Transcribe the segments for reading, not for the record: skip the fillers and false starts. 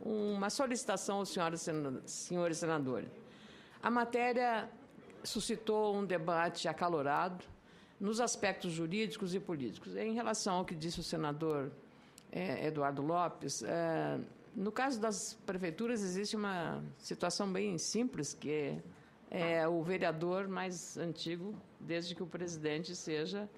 uma solicitação aos senhores senadores. A matéria suscitou um debate acalorado nos aspectos jurídicos e políticos. Em relação ao que disse o senador Eduardo Lopes, no caso das prefeituras existe uma situação bem simples, que é o vereador mais antigo, desde que o presidente seja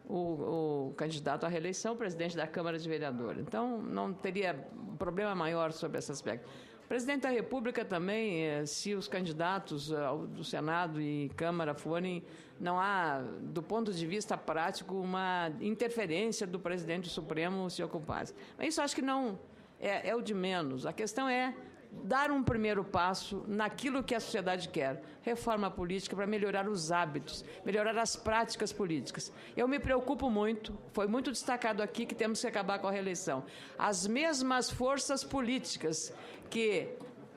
o candidato à reeleição, presidente da Câmara de Vereadores. Então, não teria problema maior sobre esse aspecto. O presidente da República também, se os candidatos do Senado e Câmara forem, não há, do ponto de vista prático, uma interferência do presidente Supremo se ocupasse. Mas isso acho que não é o de menos. A questão é dar um primeiro passo naquilo que a sociedade quer. Reforma política para melhorar os hábitos, melhorar as práticas políticas. Eu me preocupo muito, foi muito destacado aqui que temos que acabar com a reeleição. As mesmas forças políticas que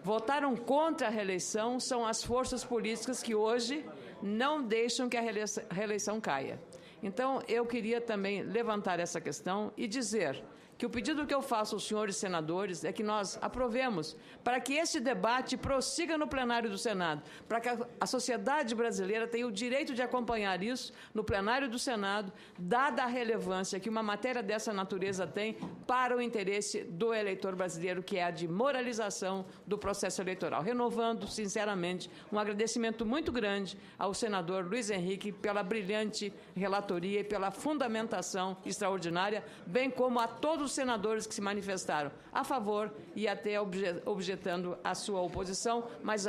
votaram contra a reeleição são as forças políticas que hoje não deixam que a reeleição caia. Então, eu queria também levantar essa questão e dizer que o pedido que eu faço aos senhores senadores é que nós aprovemos para que esse debate prossiga no plenário do Senado, para que a sociedade brasileira tenha o direito de acompanhar isso no plenário do Senado, dada a relevância que uma matéria dessa natureza tem para o interesse do eleitor brasileiro, que é a de moralização do processo eleitoral. Renovando, sinceramente, um agradecimento muito grande ao senador Luiz Henrique pela brilhante relatoria e pela fundamentação extraordinária, bem como a todos os senadores que se manifestaram a favor e até objetando a sua oposição, mas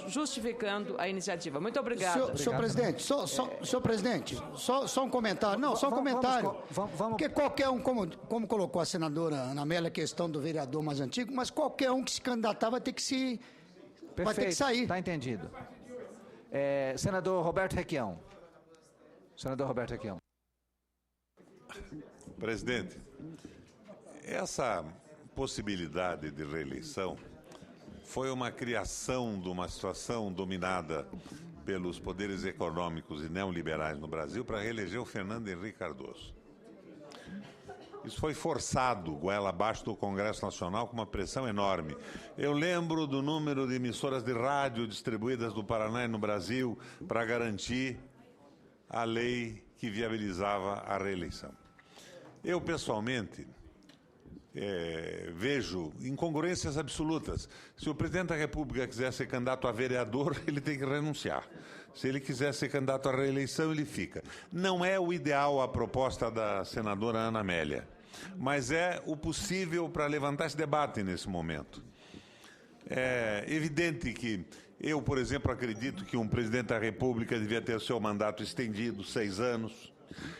justificando a iniciativa. Muito obrigado. Senhor presidente, senhor presidente, só um comentário. Não, só um comentário. Vamos. Porque qualquer um, como colocou a senadora Ana Amélia, a questão do vereador mais antigo, mas qualquer um que se candidatar vai ter que se... Perfeito, vai ter que sair. Está entendido. Senador Roberto Requião. Senador Roberto Requião. Presidente, essa possibilidade de reeleição foi uma criação de uma situação dominada pelos poderes econômicos e neoliberais no Brasil para reeleger o Fernando Henrique Cardoso. Isso foi forçado, goela abaixo do Congresso Nacional, com uma pressão enorme. Eu lembro do número de emissoras de rádio distribuídas no Paraná e no Brasil para garantir a lei que viabilizava a reeleição. Eu, pessoalmente, vejo incongruências absolutas. Se o presidente da República quiser ser candidato a vereador, ele tem que renunciar. Se ele quiser ser candidato à reeleição, ele fica. Não é o ideal a proposta da senadora Ana Amélia, mas é o possível para levantar esse debate nesse momento. É evidente que eu, por exemplo, acredito que um presidente da República devia ter o seu mandato estendido, 6 anos.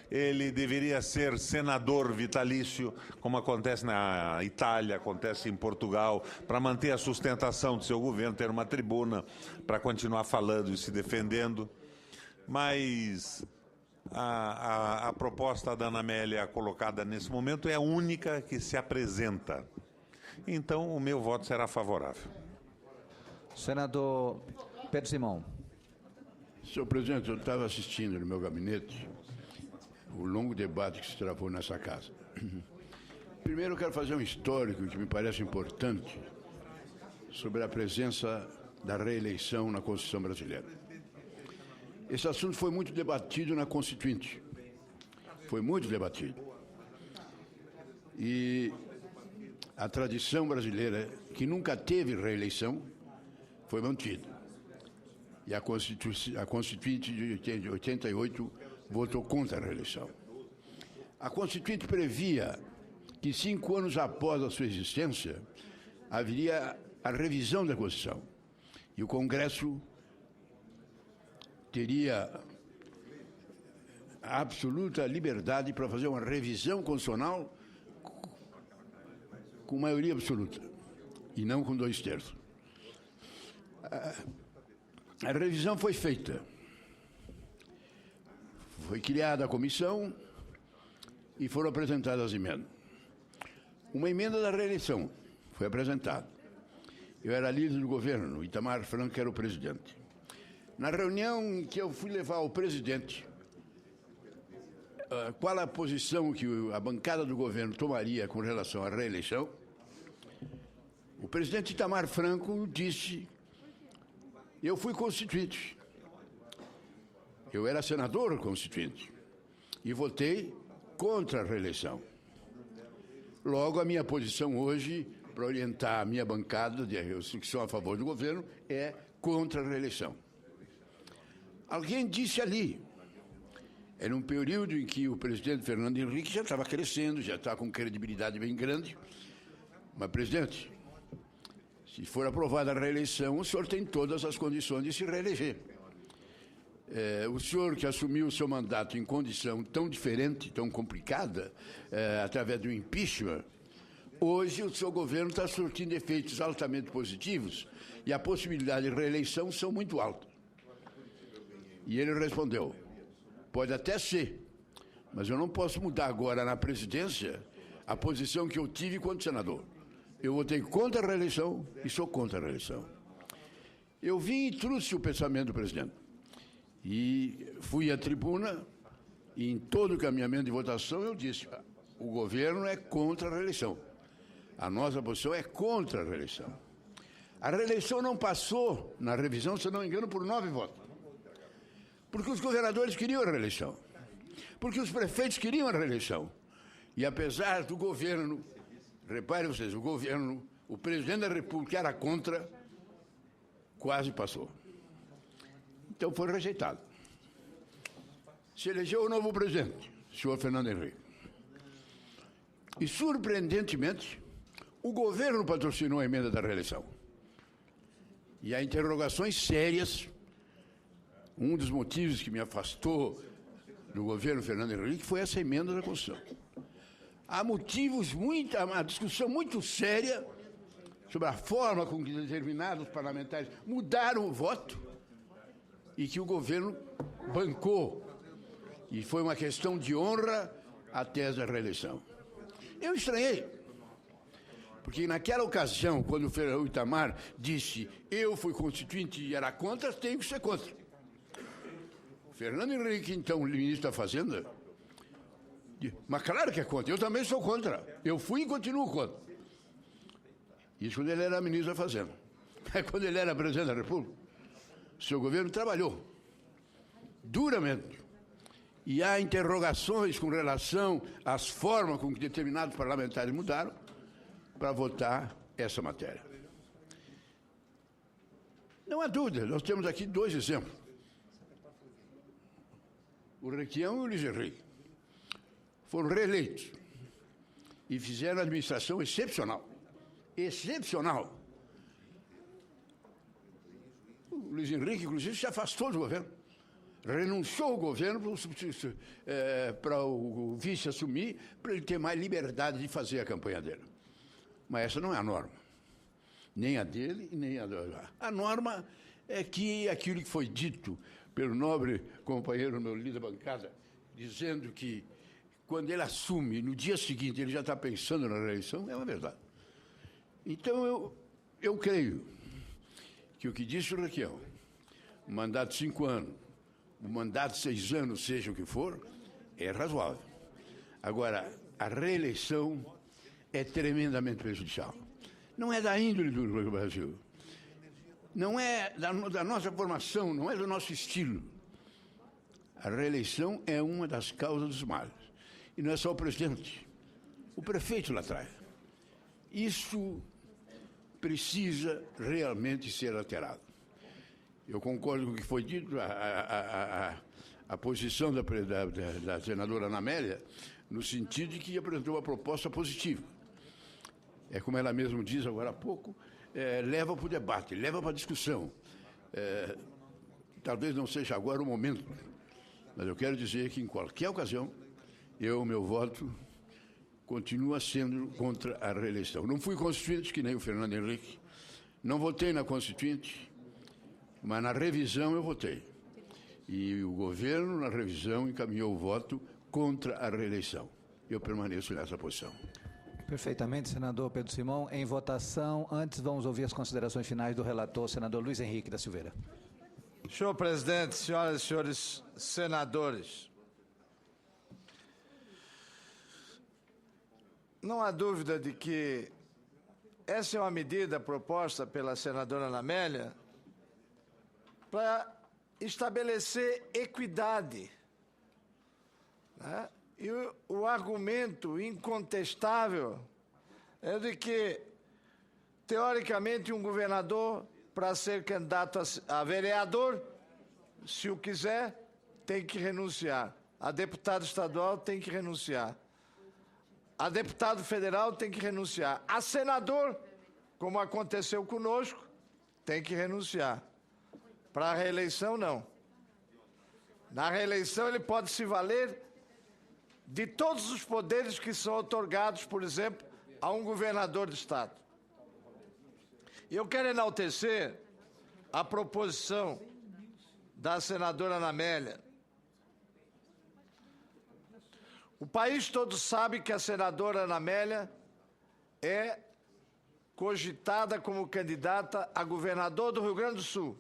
Ele deveria ser senador vitalício, como acontece na Itália, acontece em Portugal, para manter a sustentação do seu governo, ter uma tribuna para continuar falando e se defendendo. Mas a proposta da Ana Amélia colocada nesse momento é a única que se apresenta. Então, o meu voto será favorável. Senador Pedro Simão. Senhor presidente, eu estava assistindo no meu gabinete o longo debate que se travou nessa casa. Primeiro, eu quero fazer um histórico que me parece importante sobre a presença da reeleição na Constituição brasileira. Esse assunto foi muito debatido na Constituinte. Foi muito debatido. E a tradição brasileira, que nunca teve reeleição, foi mantida. E a Constituinte de 88 votou contra a reeleição. A Constituinte previa que 5 anos após a sua existência haveria a revisão da Constituição e o Congresso teria a absoluta liberdade para fazer uma revisão constitucional com maioria absoluta e não com 2/3. A revisão foi feita. Foi criada a comissão e foram apresentadas as emendas. Uma emenda da reeleição foi apresentada. Eu era líder do governo, Itamar Franco era o presidente. Na reunião em que eu fui levar ao presidente qual a posição que a bancada do governo tomaria com relação à reeleição, o presidente Itamar Franco disse: eu fui constituinte. Eu era senador constituinte e votei contra a reeleição. Logo, a minha posição hoje, para orientar a minha bancada, que são a favor do governo, é contra a reeleição. Alguém disse ali, era um período em que o presidente Fernando Henrique já estava crescendo, já estava com credibilidade bem grande. Mas, presidente, se for aprovada a reeleição, o senhor tem todas as condições de se reeleger. O senhor que assumiu o seu mandato em condição tão diferente, tão complicada, através do impeachment, hoje o seu governo está surtindo efeitos altamente positivos e a possibilidade de reeleição são muito altas. E ele respondeu: pode até ser, mas eu não posso mudar agora na presidência a posição que eu tive quando senador. Eu votei contra a reeleição e sou contra a reeleição. Eu vim e trouxe o pensamento do presidente. E fui à tribuna e em todo o caminhamento de votação eu disse: o governo é contra a reeleição. A nossa posição é contra a reeleição. A reeleição não passou na revisão, se não me engano, por 9 votos. Porque os governadores queriam a reeleição. Porque os prefeitos queriam a reeleição. E apesar do governo, reparem vocês, o governo, o presidente da República era contra, quase passou. Então foi rejeitado. Se elegeu o novo presidente, o senhor Fernando Henrique. E, surpreendentemente, o governo patrocinou a emenda da reeleição. E há interrogações sérias. Um dos motivos que me afastou do governo Fernando Henrique foi essa emenda da Constituição. Há motivos, uma discussão muito séria sobre a forma com que determinados parlamentares mudaram o voto e que o governo bancou. E foi uma questão de honra a tese da reeleição. Eu estranhei, porque naquela ocasião, quando o Itamar disse: eu fui constituinte e era contra, tenho que ser contra. Fernando Henrique, então, ministro da Fazenda, disse: mas claro que é contra, eu também sou contra. Eu fui e continuo contra. Isso quando ele era ministro da Fazenda. Quando ele era presidente da República, seu governo trabalhou duramente. E há interrogações com relação às formas com que determinados parlamentares mudaram para votar essa matéria. Não há dúvida, nós temos aqui 2 exemplos. O Requião e o Luiz Henrique foram reeleitos e fizeram uma administração excepcional. Excepcional. O Luiz Henrique, inclusive, se afastou do governo. Renunciou ao governo para o vice assumir, para ele ter mais liberdade de fazer a campanha dele. Mas essa não é a norma. Nem a dele, nem a da... A norma é que aquilo que foi dito pelo nobre companheiro, meu líder da bancada, dizendo que quando ele assume, no dia seguinte, ele já está pensando na reeleição, é uma verdade. Então, eu creio que o que disse o Requião, o mandato de 5 anos, o mandato de 6 anos, seja o que for, é razoável. Agora, a reeleição é tremendamente prejudicial. Não é da índole do Brasil. Não é da nossa formação, não é do nosso estilo. A reeleição é uma das causas dos males. E não é só o presidente, o prefeito lá atrás. Isso precisa realmente ser alterado. Eu concordo com o que foi dito, a posição da senadora Ana Amélia, no sentido de que apresentou uma proposta positiva. É como ela mesma diz agora há pouco, leva para o debate, leva para a discussão. Talvez não seja agora o momento, mas eu quero dizer que em qualquer ocasião, meu voto continua sendo contra a reeleição. Não fui constituinte, que nem o Fernando Henrique, não votei na constituinte, mas na revisão eu votei. E o governo, na revisão, encaminhou o voto contra a reeleição. Eu permaneço nessa posição. Perfeitamente, senador Pedro Simão. Em votação, antes vamos ouvir as considerações finais do relator, senador Luiz Henrique da Silveira. Senhor presidente, senhoras e senhores senadores, não há dúvida de que essa é uma medida proposta pela senadora Ana Amélia para estabelecer equidade, né? E o argumento incontestável é de que, teoricamente, um governador, para ser candidato a vereador, se o quiser, tem que renunciar. A deputado estadual tem que renunciar. A deputado federal tem que renunciar. A senador, como aconteceu conosco, tem que renunciar. Para a reeleição, não. Na reeleição, ele pode se valer de todos os poderes que são outorgados, por exemplo, a um governador de estado. E eu quero enaltecer a proposição da senadora Ana Amélia. O país todo sabe que a senadora Ana Amélia é cogitada como candidata a governador do Rio Grande do Sul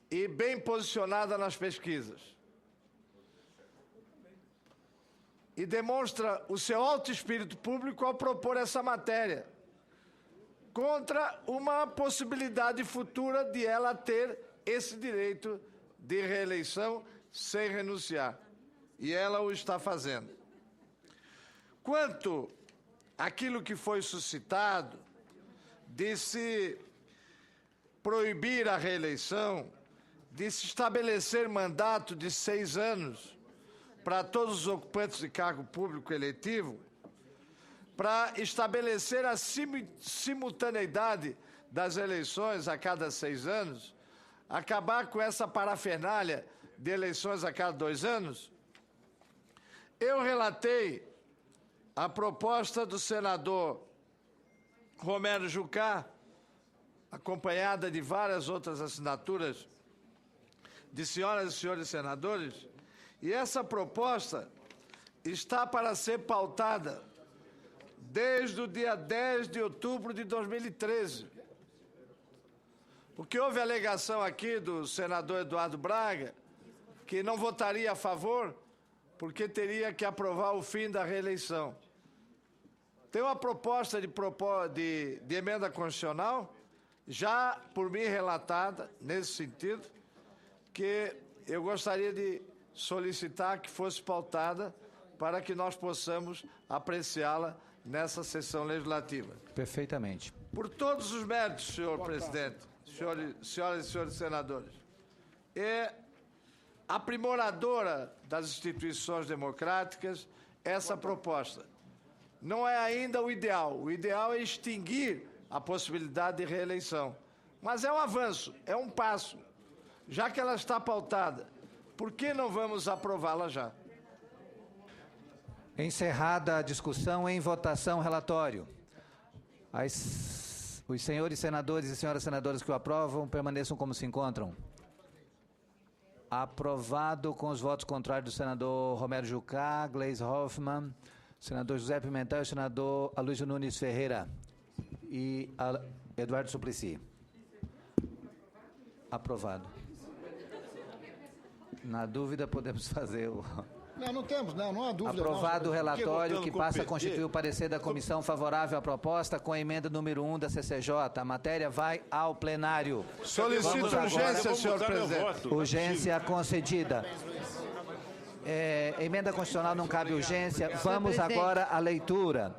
e bem posicionada nas pesquisas. E demonstra o seu alto espírito público ao propor essa matéria, contra uma possibilidade futura de ela ter esse direito de reeleição sem renunciar. E ela o está fazendo. Quanto àquilo que foi suscitado de se proibir a reeleição, de se estabelecer mandato de 6 anos para todos os ocupantes de cargo público eletivo, para estabelecer a simultaneidade das eleições a cada 6 anos, acabar com essa parafernália de eleições a cada 2 anos, eu relatei a proposta do senador Romero Jucá, acompanhada de várias outras assinaturas de senhoras e senhores senadores, e essa proposta está para ser pautada desde o dia 10 de outubro de 2013. Porque houve alegação aqui do senador Eduardo Braga que não votaria a favor porque teria que aprovar o fim da reeleição. Tem uma proposta de emenda constitucional, já por mim relatada, nesse sentido, que eu gostaria de solicitar que fosse pautada para que nós possamos apreciá-la nessa sessão legislativa. Perfeitamente. Por todos os méritos, senhor presidente, senhoras e senhores senadores, é aprimoradora das instituições democráticas essa proposta. Não é ainda o ideal é extinguir a possibilidade de reeleição. Mas é um avanço, é um passo. Já que ela está pautada, por que não vamos aprová-la já? Encerrada a discussão, em votação, relatório. Os senhores senadores e senhoras senadoras que o aprovam permaneçam como se encontram. Aprovado com os votos contrários do senador Romero Jucá, Gleisi Hoffmann, senador José Pimentel e senador Aloysio Nunes Ferreira e Eduardo Suplicy. Aprovado. Na dúvida, podemos fazer o... Não temos, não há dúvida. Aprovado o relatório que passa a PT. constituir o parecer da comissão favorável à proposta com a emenda número 1 da CCJ. A matéria vai ao plenário. Solicito urgência, senhor presidente. Urgência concedida. Emenda constitucional não cabe urgência. Vamos agora à leitura